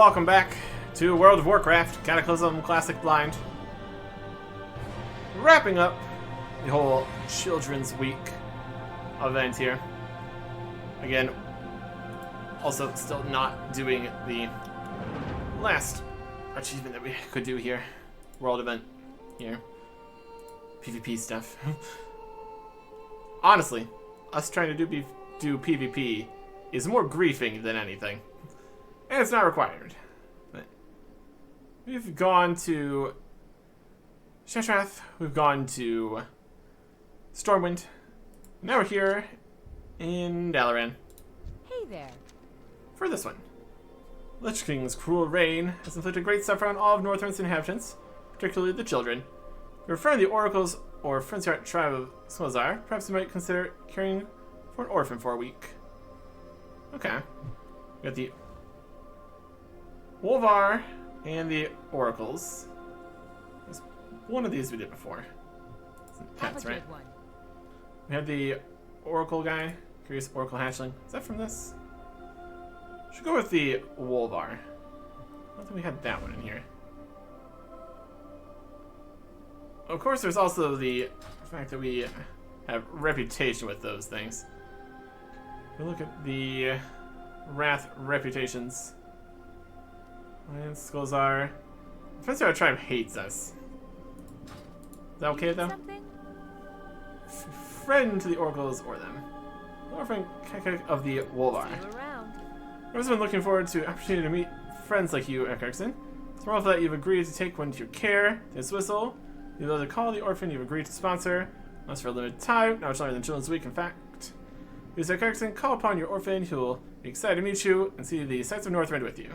welcome back to World of Warcraft, Cataclysm Classic Blind. Wrapping up the whole Children's Week event here. Again, also still not doing the last achievement that we could do here. World event here. PvP stuff. Honestly, us trying to do PvP is more griefing than anything. And it's not required. But we've gone to Shetrath, we've gone to Stormwind. Now we're here in Dalaran. Hey there. For this one. Lich King's cruel reign has inflicted great suffering on all of Northrend's inhabitants, particularly the children. Referring to the oracles or Frenzy Heart tribe of Smozar, perhaps you might consider caring for an orphan for a week. Okay. We got the Wolvar and the oracles. There's one of these we did before. That's right. We have the oracle guy, Curious Oracle Hatchling. Is that from this? Should go with the Wolvar. I don't think we had that one in here. Of course, there's also the fact that we have reputation with those things. We look at the Wrath reputations. And Skolzar. Depends on our tribe hates us. Is that okay though? Friend to the oracles or them. Orphan Kekek of the Wolvar. I've always been looking forward to the opportunity to meet friends like you, Ekirkson. It's wonderful that you've agreed to take one to your care. This whistle. You've able to call the orphan you've agreed to sponsor. Once for a limited time, now it's longer than Children's Week, in fact. Use Ekirkson, call upon your orphan who will be excited to meet you and see the sights of Northrend with you.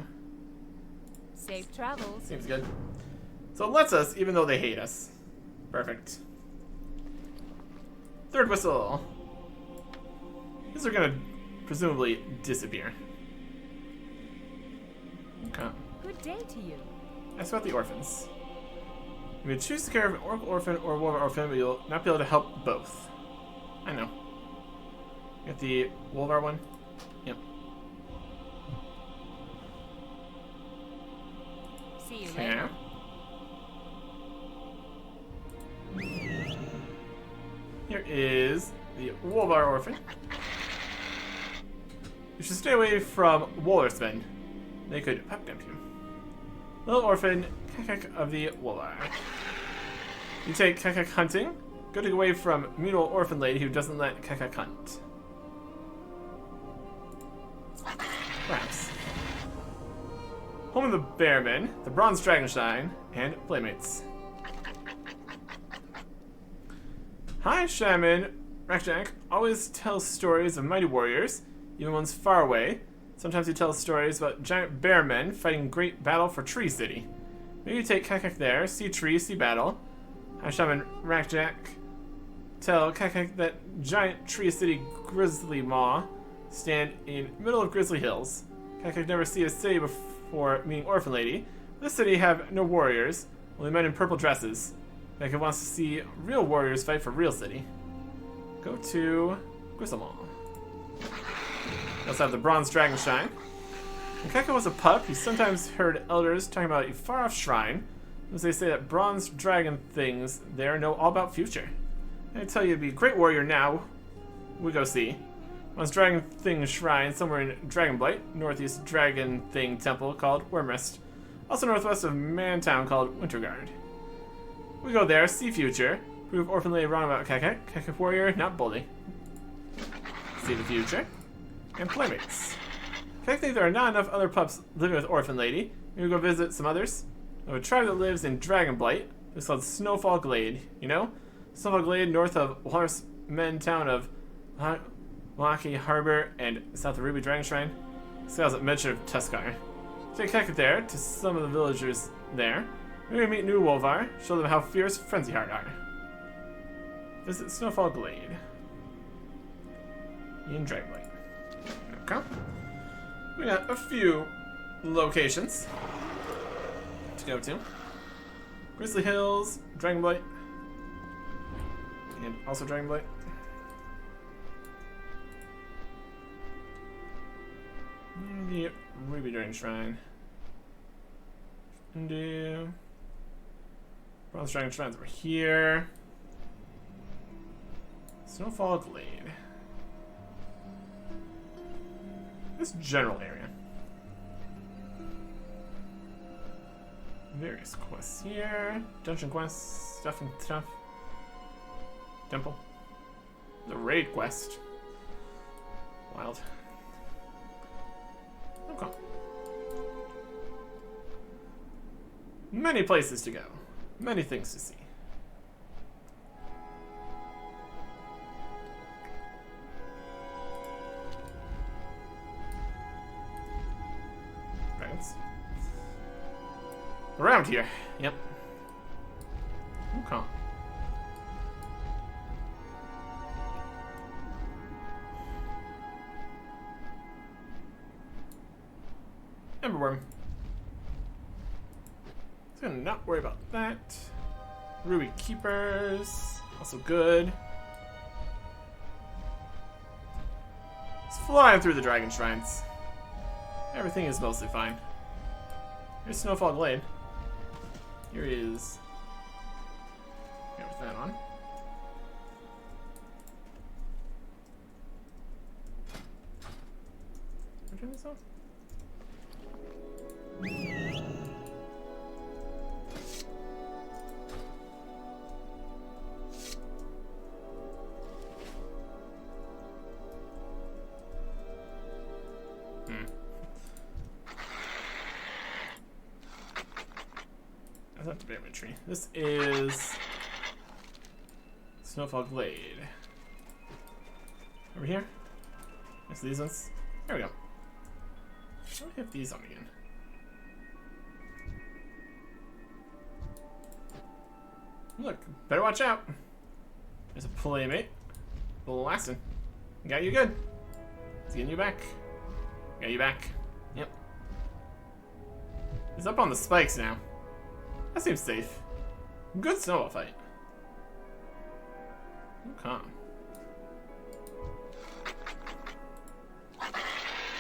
Safe travels. Seems good. So it lets us, even though they hate us. Perfect. Third whistle. These are gonna presumably disappear. Okay. Good day to you. That's about the orphans. You may choose to care of an Oracle Orphan or a Wolvar Orphan, but you'll not be able to help both. I know. Got the Wolvar one? Yep. See you later. Here is the Wolvar Orphan. You should stay away from Wolversmen. They could pep dump you. Little Orphan, Kekek of the Wolvar. You take Kekek hunting. Go to away from Mutal Orphan Lady who doesn't let Kekek hunt. Perhaps. Home of the Bearmen, the Bronze Dragonshine, and Playmates. Hi, Shaman. Rakjak always tells stories of mighty warriors, even ones far away. Sometimes he tells stories about giant bear men fighting great battle for Tree City. Maybe you take Kekek there, see tree, see battle. Hi, Shaman Rakjak. Tell Kekek that giant Tree City Grizzly Maw stand in middle of Grizzly Hills. Kekek never see a city before meeting Orphan Lady. This city have no warriors, only men in purple dresses. Kekek wants to see real warriors fight for real city. Go to Gristlemall. We also have the Bronze Dragonshine. When Kekek was a pup, he sometimes heard elders talking about a far-off shrine, as they say that bronze dragon things there know all about future. I tell you to be a great warrior now. We go see. Bronze Dragon Thing Shrine somewhere in Dragonblight, northeast Dragon Thing Temple called Wormrest, also northwest of Mantown called Winterguard. We go there, see future, prove Orphan Lady wrong about Kekek. Kekek warrior, not bully. See the future. And Playmates. Kekek think there are not enough other pups living with Orphan Lady. Maybe go visit some others. We have a tribe that lives in Dragonblight. It's called Snowfall Glade. You know? Snowfall Glade north of Horsemen town of Locky Harbor and south of Ruby Dragon Shrine. Scales at mention of Tuskar. Take Kekek there to some of the villagers there. Maybe meet new Wolvar, show them how fierce Frenzy Heart are. Visit Snowfall Glade in Dragonblight. Okay. We got a few locations to go to. Grizzly Hills, Dragonblight, and also Dragonblight. The Ruby Dragon Shrine. Undo. Bronze Dragon Shrines over here. Snowfall Glade. This general area. Various quests here. Dungeon quests, stuff and stuff. Temple. The raid quest. Wild. Okay. Many places to go. Many things to see. Dragons. Around here. Yep. Okay. Emberworm. Just gonna not worry about that. Ruby Keepers. Also good. Just flying through the Dragon Shrines. Everything is mostly fine. Here's Snowfall Glade. Here is. Yeah, with that on. Am I turning this off? That's not the bear tree. This is Snowfall Glade. Over here. Next to these ones. There we go. Let me hit these on again. Look, better watch out. There's a playmate. Blasting. Got you good. It's getting you back. Got you back. Yep. He's up on the spikes now. That seems safe. Good snowball fight. Okay.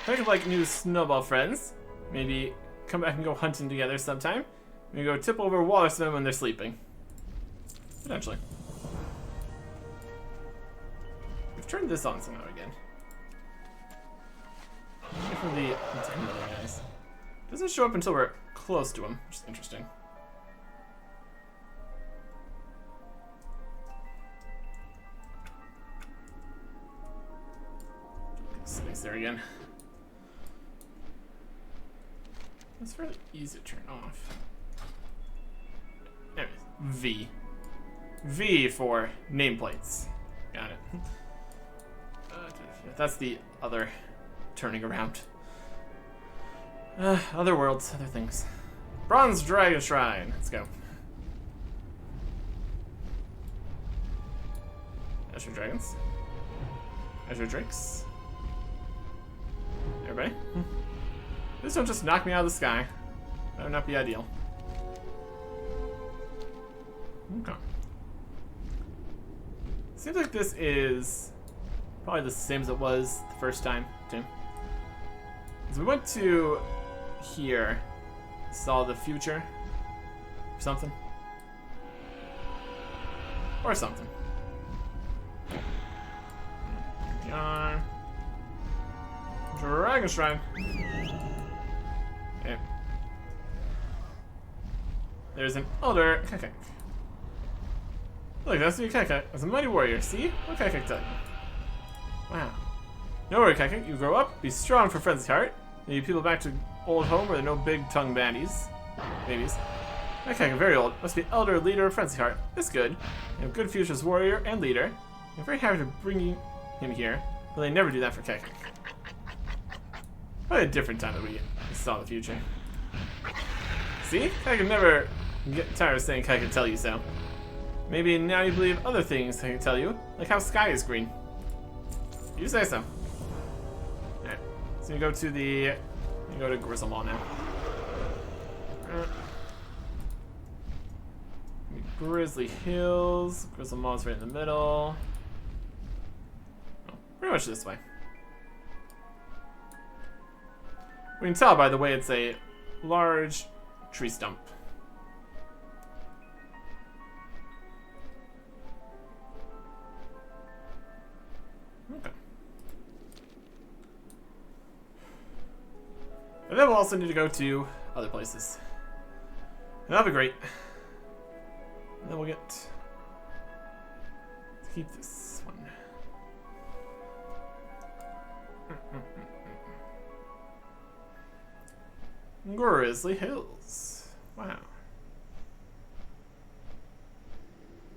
Kind of like new snowball friends. Maybe come back and go hunting together sometime. Maybe go tip over Wallersman when they're sleeping. Potentially. We've turned this on somehow again. From the intimidating guys. Doesn't show up until we're close to him, which is interesting. Space there again. It's fairly easy to turn off. Anyways, V. V for nameplates. Got it. That's the other turning around. Other worlds, other things. Bronze Dragon Shrine. Let's go. Azure Dragons. Azure Drakes. Everybody? Please don't just knock me out of the sky. That would not be ideal. Okay. Seems like this is probably the same as it was the first time, too. As we went to here, saw the future, or something. Or something. Here we are. Dragon Shrine. Okay. There's an elder Kekek. Look, that's your Kekek. That's a mighty warrior. See? What Kekek tell you? Wow. No worry, Kekek. You grow up, be strong for Friend's heart. Lead people back to old home where there are no big tongue bandies. Babies. That Kekek, very old. Must be elder, leader of Friend's heart. That's good. You have good futures warrior and leader. I'm very happy to bring him here. But they never do that for Kekek. Probably a different time that we saw the future. See? I can never get tired of saying I can tell you so. Maybe now you believe other things I can tell you, like how sky is green. You say so. Alright. So you go to the... You go to Grizzlemall now. Grizzly Hills. Grizzlemall's right in the middle. Oh, pretty much this way. We can tell by the way it's a large tree stump. Okay. And then we'll also need to go to other places. And that'll be great. And then we'll get... Let's keep this one. Grizzly Hills. Wow.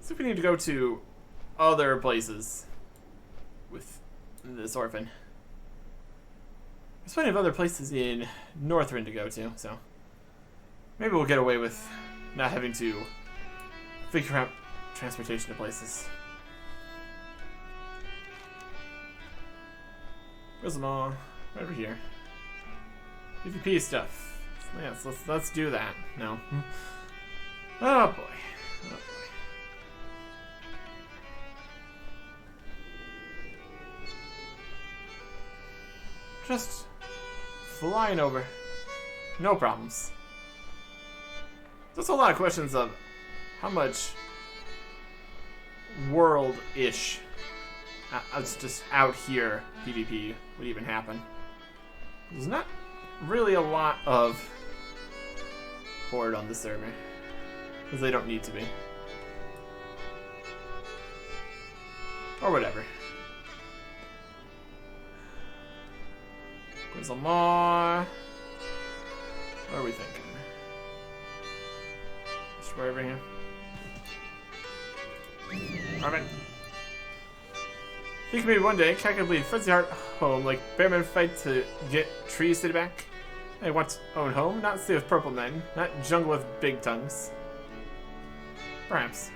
So we need to go to other places with this orphan. There's plenty of other places in Northrend to go to, so maybe we'll get away with not having to figure out transportation to places. Grizzlemaw, right over here. PvP stuff. Yes, let's do that. No. Oh boy. Oh boy. Just flying over. No problems. There's a lot of questions of how much world-ish just out here PvP would even happen. There's not really a lot of horde on the server, because they don't need to be. Or whatever. Grizzlemaw. What are we thinking? Destroy over here. Alright. Think maybe one day Cat could lead Frenzy Heart home like Bearmen fight to get Tree City back. They want to own home, not stay with purple men, not jungle with big tongues. Perhaps.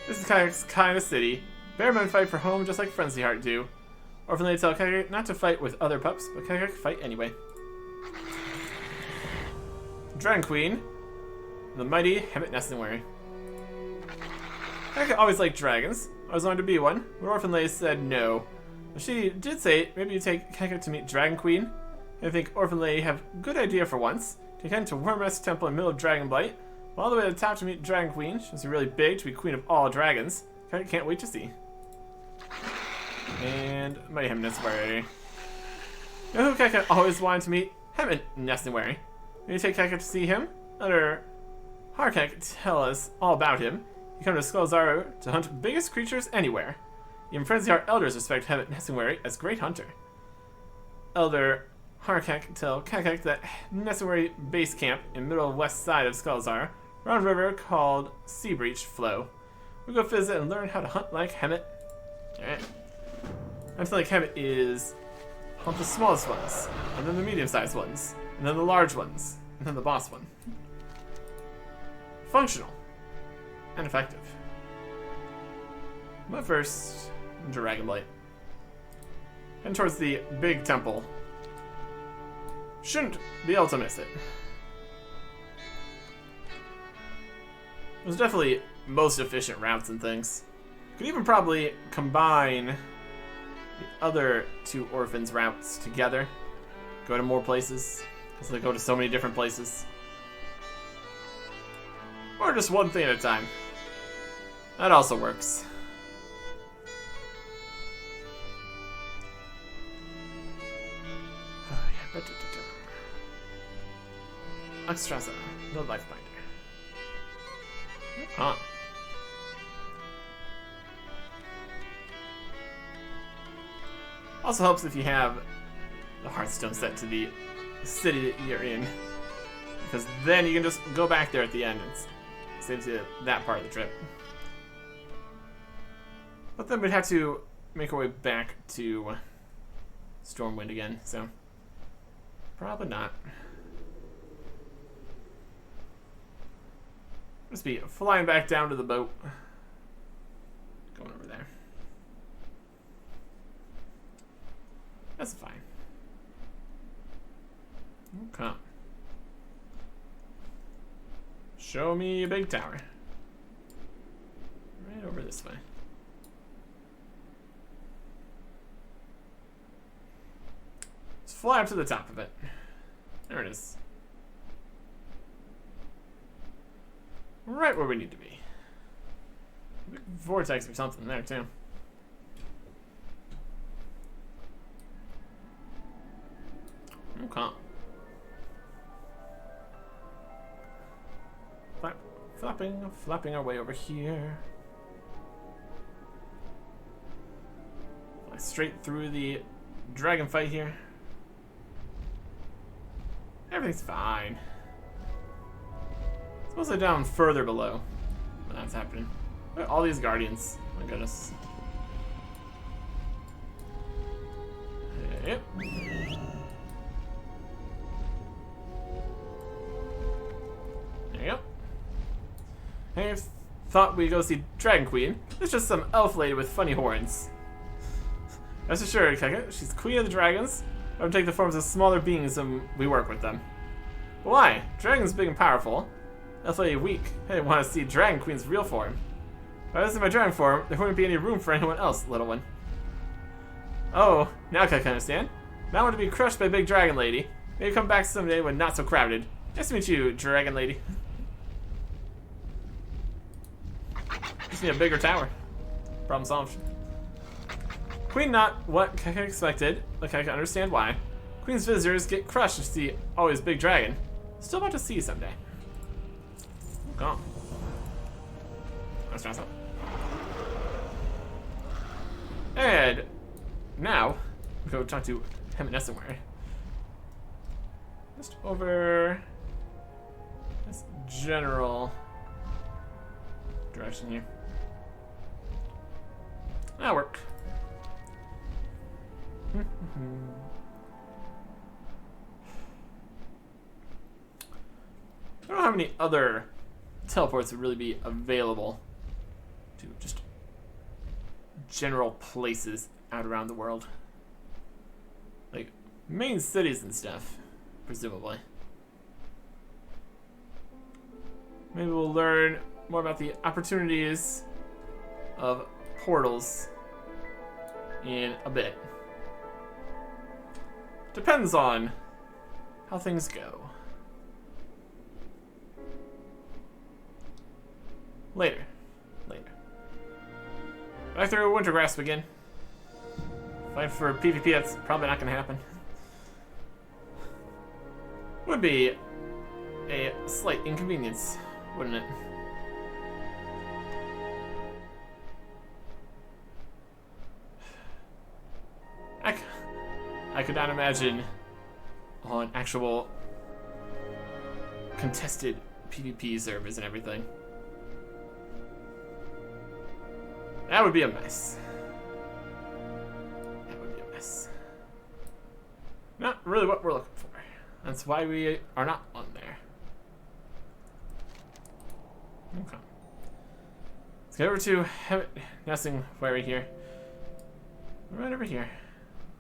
This is kind of city. Bearmen fight for home just like Frenzy Heart do. Orphan they tell Cataclysm not to fight with other pups, but Cataclysm fight anyway. Dragon Queen, the mighty Hemet Nessenwary. Cataclysm always liked dragons. I was wanted to be one, but Orphan Lay said no. But she did say maybe you take Cataclysm to meet Dragon Queen. I think Orphan Lay have a good idea for once. Take him to Wormrest Temple in the middle of Dragonblight. All the way to the top to meet Dragon Queen. She's really big to be queen of all dragons. Cataclysm can't wait to see. And mighty Hemet Nessenwary. You know who Cataclysm always wanted to meet? Hemet Nessenwary. When you take Cataclysm to see him, other Harkek tell us all about him. You come to Skullzaro to hunt biggest creatures anywhere. Even Frenzy Heart elders respect Hemet Nessenwary as great hunter. Elder Harkek tell Cataclysm that Nessenwary base camp in the middle west side of Skullzaro, around a river called Sea Breach Flow. We go visit and learn how to hunt like Hemet. Alright. I feel like Hemet is hunt the smallest ones, and then the medium-sized ones, and then the large ones, and then the boss one. Functional. And effective. But first, Dragonblight. And towards the big temple. Shouldn't be able to miss it. There's definitely most efficient routes and things. Could even probably combine the other two orphans' routes together. Go to more places, because they go to so many different places. Or just one thing at a time. That also works. Extrasa, no life binder. Huh. Also helps if you have the Hearthstone set to the city that you're in, because then you can just go back there at the end. It saves you that part of the trip. But then we'd have to make our way back to Stormwind again, so probably not. Just be flying back down to the boat. Going over there. That's fine. Okay. Show me a big tower. Right over this way. Let's fly up to the top of it. There it is. Right where we need to be. Big vortex or something there, too. Okay. Flapping our way over here. Fly straight through the dragon fight here. Everything's fine. It's mostly down further below when that's happening. Look at all these guardians. My goodness. Yep. There you go. Hey, thought we'd go see Dragon Queen. It's just some elf lady with funny horns. Rest assured, Keka, she's queen of the dragons. Or take the forms of smaller beings when we work with them. But why? Dragon's big and powerful. Elf lady weak. I didn't want to see Dragon Queen's real form. If I was in my dragon form, there wouldn't be any room for anyone else, little one. Oh, now I can understand. Now I want to be crushed by big dragon lady. Maybe come back someday when not so crowded. Nice to meet you, dragon lady. Just need a bigger tower. Problem solved. Queen not what Keka expected, but Keka understand why. Queen's visitors get crushed to see always big dragon. Still about to see someday. Go. Let's try something. And now we go talk to him and somewhere. Just over this general direction here. That'll work. I don't know how many other teleports would really be available to just general places out around the world. Like main cities and stuff, presumably. Maybe we'll learn more about the opportunities of portals in a bit. Depends on how things go. Later. Back through winter grasp again. Fight for PvP, that's probably not gonna happen. Would be a slight inconvenience, wouldn't it? I could not imagine on actual contested PvP servers and everything. That would be a mess. That would be a mess. Not really what we're looking for. That's why we are not on there. Okay. Let's get over to Nesting Wary here. Right over here.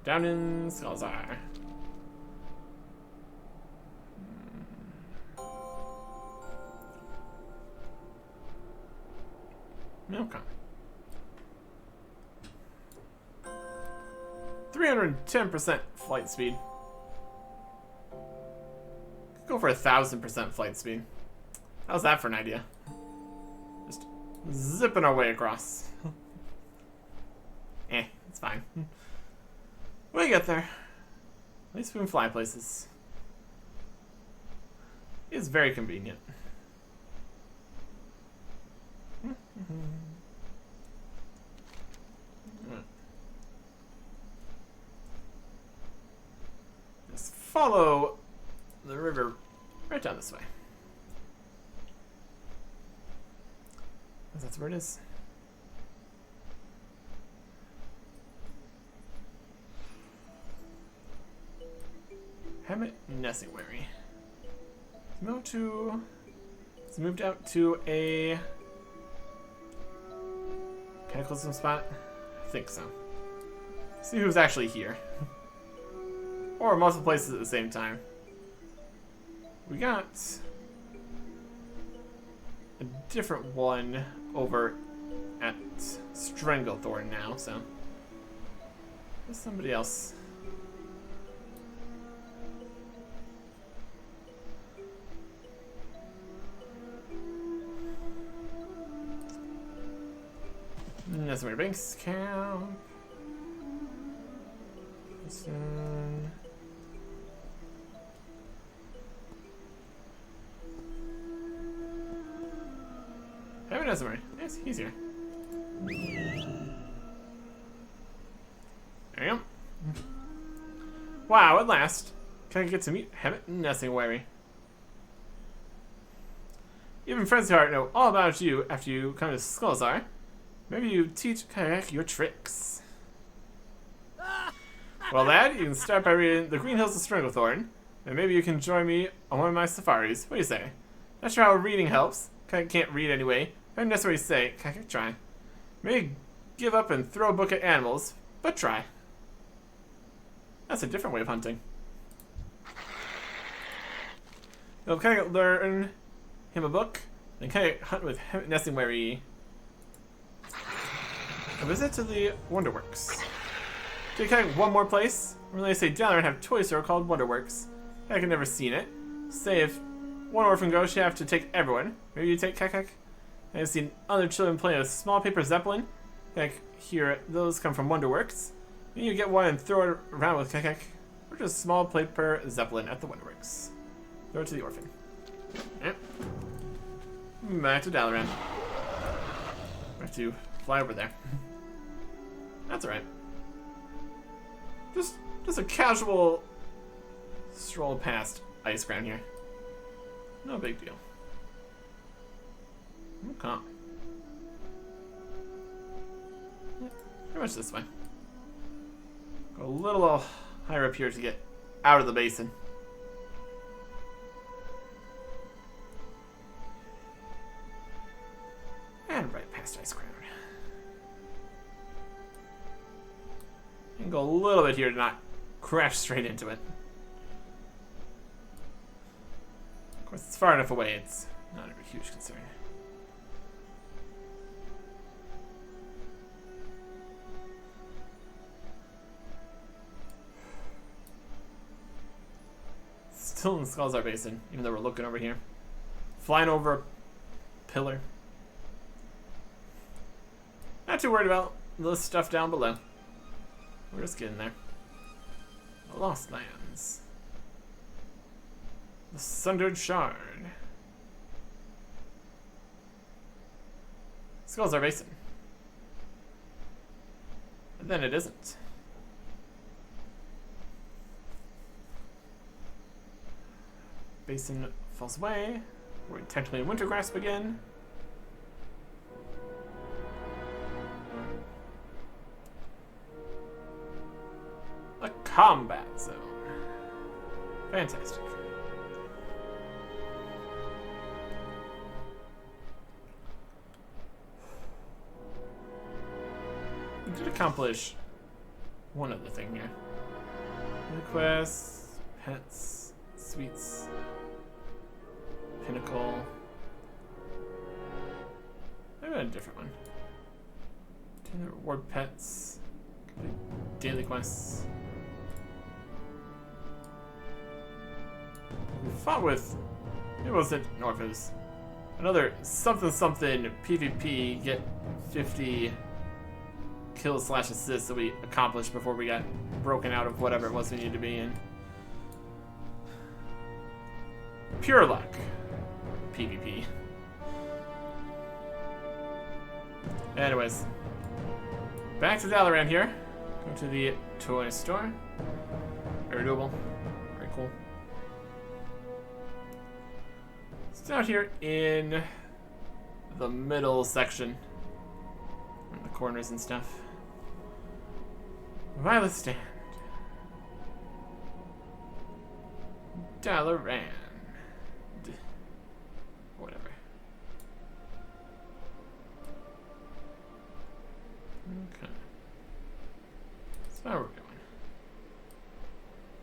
Down in Skullzar. Okay. 310% flight speed. Go for 1,000% flight speed. How's that for an idea? Just zipping our way across. It's fine. We'll get there. At least we can fly places. It's very convenient. Just follow the river right down this way. That's where it is. Hammett Nessingwary. It's moved out to a Cataclysm spot? I think so. See who's actually here. Or multiple places at the same time. We got a different one over at Stranglethorn now, so there's somebody else. That's my banks camp. Listen. Heaven Esmer. Yes, he's here. There you go. Wow, at last. Can I get to meet Heaven Nesingwary? Even friends who already know all about you after you come to Skullzar. Maybe you teach Kayak your tricks. Well, lad, you can start by reading The Green Hills of Stranglethorn, and maybe you can join me on one of my safaris. What do you say? Not sure how reading helps. Kayak can't read anyway. I don't necessarily say. Kayak, try. Maybe give up and throw a book at animals, but try. That's a different way of hunting. You'll kind of learn him a book, then kind of hunt with Nesingwary. A visit to the Wonderworks. Take kind of one more place. When they say down there and have a toy store called Wonderworks. I have never seen it. Say if one orphan goes, you have to take everyone. Maybe you take Kekek. I've seen other children playing a small paper zeppelin. Like here, those come from Wonderworks. Then you get one and throw it around with Kekek. Or just a small paper zeppelin at the Wonderworks. Throw it to the orphan. Yep. Back to Dalaran. I have to fly over there. That's alright. Just a casual stroll past Ice Crown here. No big deal. Okay. Yeah, pretty much this way. Go a little higher up here to get out of the basin. And right past Ice Crown. And go a little bit here to not crash straight into it. Of course, it's far enough away, it's not a huge concern. Still in the Skullzar Basin, even though we're looking over here. Flying over a pillar. Not too worried about the stuff down below. We're just getting there. The Lost Lands. The Sundered Shard. Skullzar Basin. And then it isn't. Basin falls away. We're technically in Wintergrasp again. A combat zone. Fantastic. We did accomplish one other thing here. New quests, pets, sweets, pinnacle. Maybe a different one. Continue reward pets. Complete daily quests. We fought with, it wasn't Norphos. Another something PvP, get 50 kills / assists that we accomplished before we got broken out of whatever it was we needed to be in. Pure luck. PvP. Anyways. Back to Dalaran here. Go to the toy store. Very doable. Very cool. It's out here in the middle section. In the corners and stuff. Violet Stand. Dalaran. Whatever. Okay. So how we're going.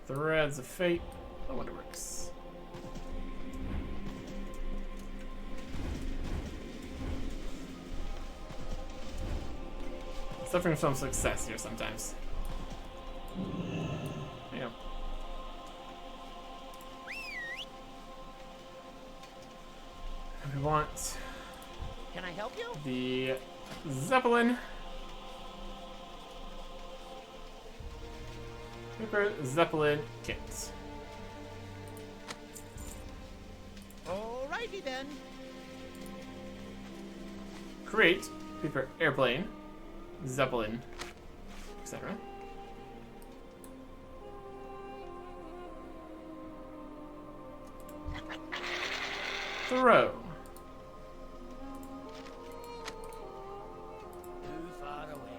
Threads of Fate. The Wonderworks. Suffering from success here sometimes. Yeah. We want. Can I help you? The Zeppelin. Paper Zeppelin kit. Alrighty then. Create paper airplane, Zeppelin, etc. Throw. Too far away.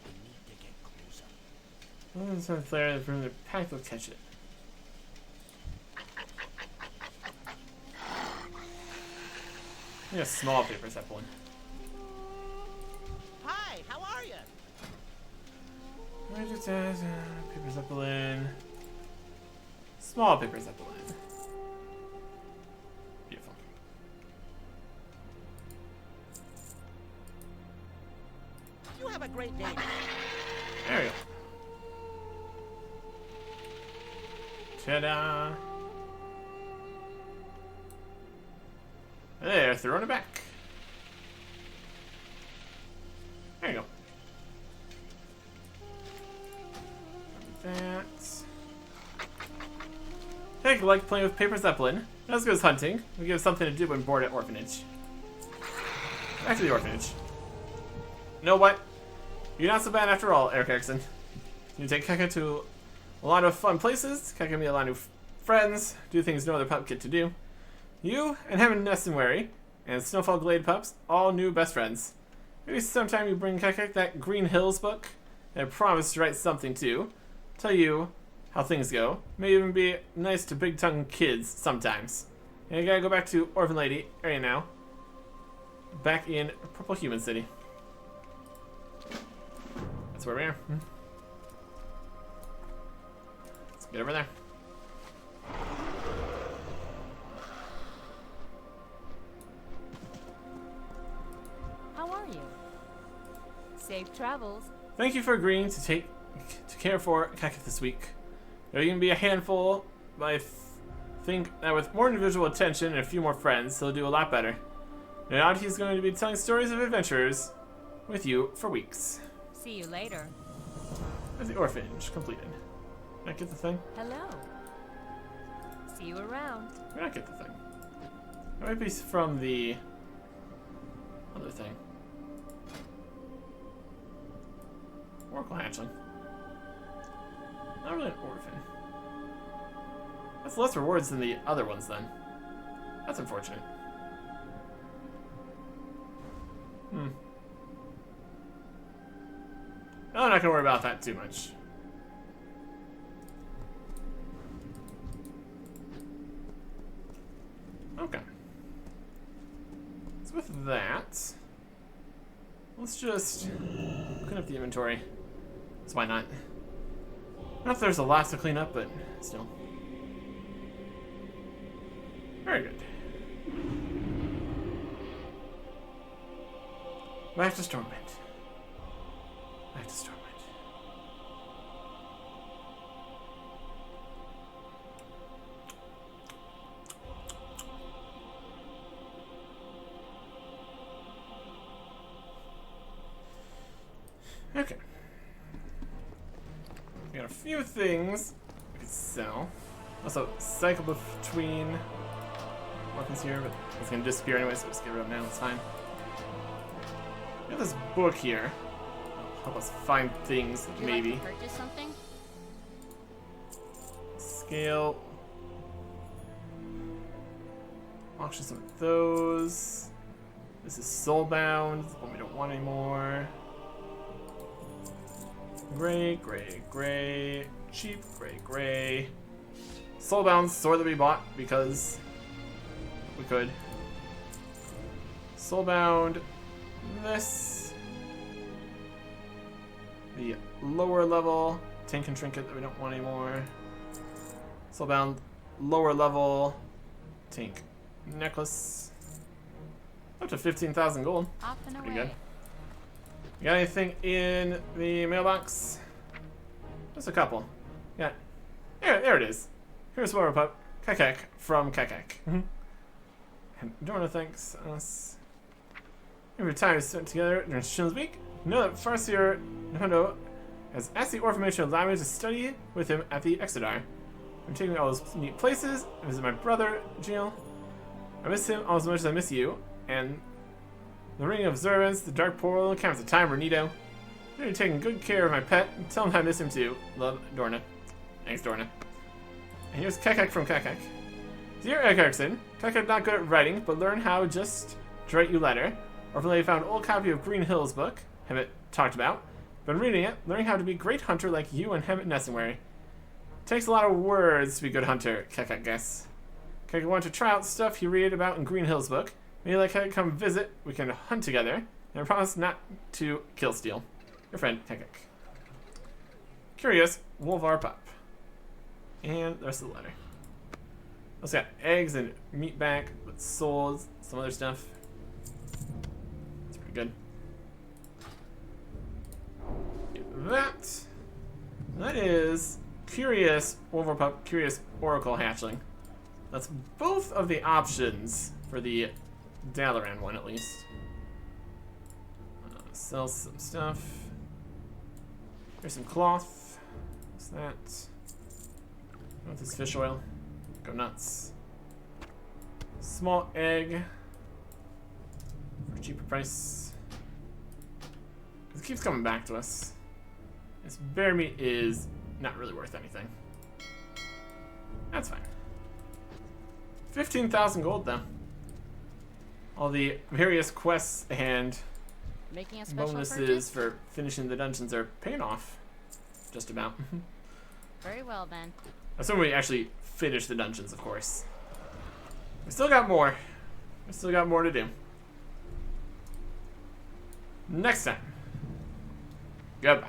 We need to get closer. Some flare from the pack will catch it. Yeah, small paper Zeppelin. Hi, how are you? Paper Zeppelin. Small paper Zeppelin. Beautiful. You have a great day. There we go. Ta-da! There, throwing it back. There you go. That. Hey, like playing with Paper Zeppelin. Not as good as hunting. We give something to do when bored at orphanage. Back to the orphanage. You know what? You're not so bad after all, Eric Erickson. You take Keka to a lot of fun places. Keka can meet a lot of new friends, do things no other pup get to do. You and him and Nessenwary and Snowfall Glade pups, all new best friends. Maybe sometime you bring Keka that Green Hills book. And I promise to write something too. Tell you how things go. May even be nice to big-tongued kids sometimes. And I gotta go back to Orphan Lady area now. Back in Purple Human City. That's where we are. Let's get over there. How are you? Safe travels. Thank you for agreeing to care for Keka this week. There can be a handful, but I think that with more individual attention and a few more friends, he'll do a lot better. No doubt he's going to be telling stories of adventures with you for weeks. See you later. That's the orphanage completed. Did I get the thing? Hello. See you around. Did I get the thing? That might be from the other thing. Oracle hatchling. Not really an orphan. That's less rewards than the other ones then. That's unfortunate. I'm not gonna worry about that too much. Okay. So with that, let's just clean up the inventory. So why not? Not that there's a lot to clean up, but still. Very good. Back to Stormwind. Back to Stormwind. Okay. We got a few things we could sell. Also, cycle between weapons here, but it's gonna disappear anyway, so just get rid of it now, it's fine. We have this book here. Help us find things, Would you maybe. like to purchase something? Scale. Auction some of those. This is soulbound, but we don't want anymore. Gray, gray, gray. Cheap, gray, gray. Soulbound sword that we bought because we could. Soulbound. This. The lower level tank and trinket that we don't want anymore. Soulbound lower level tank necklace. Up to 15,000 gold. Off and Pretty away. good. You got anything in the mailbox? Just a couple. Yeah. There it is. Here's more pup. Kekek from Kekek. And Dorna thanks us. Every time we spent together during Children's Week, know that Farseer Nhondo has asked the Orphan to allow me to study with him at the Exodar. I'm taking me all those neat places. I visit my brother, Jill. I miss him almost as much as I miss you. And the Ring of Observance, the Dark Portal, Camps of Time, Renito. You're taking good care of my pet. Tell him I miss him too. Love, Dorna. Thanks, Dorna. And here's Kekek from Kekek. Dear Erickson, Kekek not good at writing, but learn how just to write you letter. Orphan Lady found an old copy of Green Hill's book, Hemet talked about. Been reading it, learning how to be a great hunter like you and Hemet Nessingwary. Takes a lot of words to be a good hunter, Kekek guess. Kekek wanted to try out stuff he read about in Green Hill's book. Maybe like Kekek come visit, we can hunt together, and I promise not to kill steal. Your friend, Kekek. Curious, Wolvar Pup. And the rest of the letter. Also got eggs and meat back with souls, some other stuff. It's pretty good. Get that. That is Curious Wolvar Pup, Curious Oracle Hatchling. That's both of the options for the Dalaran one, at least. Sell some stuff. Here's some cloth. What's that? What's this fish oil? Go nuts. Small egg. For a cheaper price. It keeps coming back to us. This bear meat is not really worth anything. That's fine. 15,000 gold though. All the various quests and Making a special bonuses purchase? for finishing the dungeons are paying off. Just about. Very well then. Assuming we actually finish the dungeons, of course. We still got more. We still got more to do. Next time. Goodbye.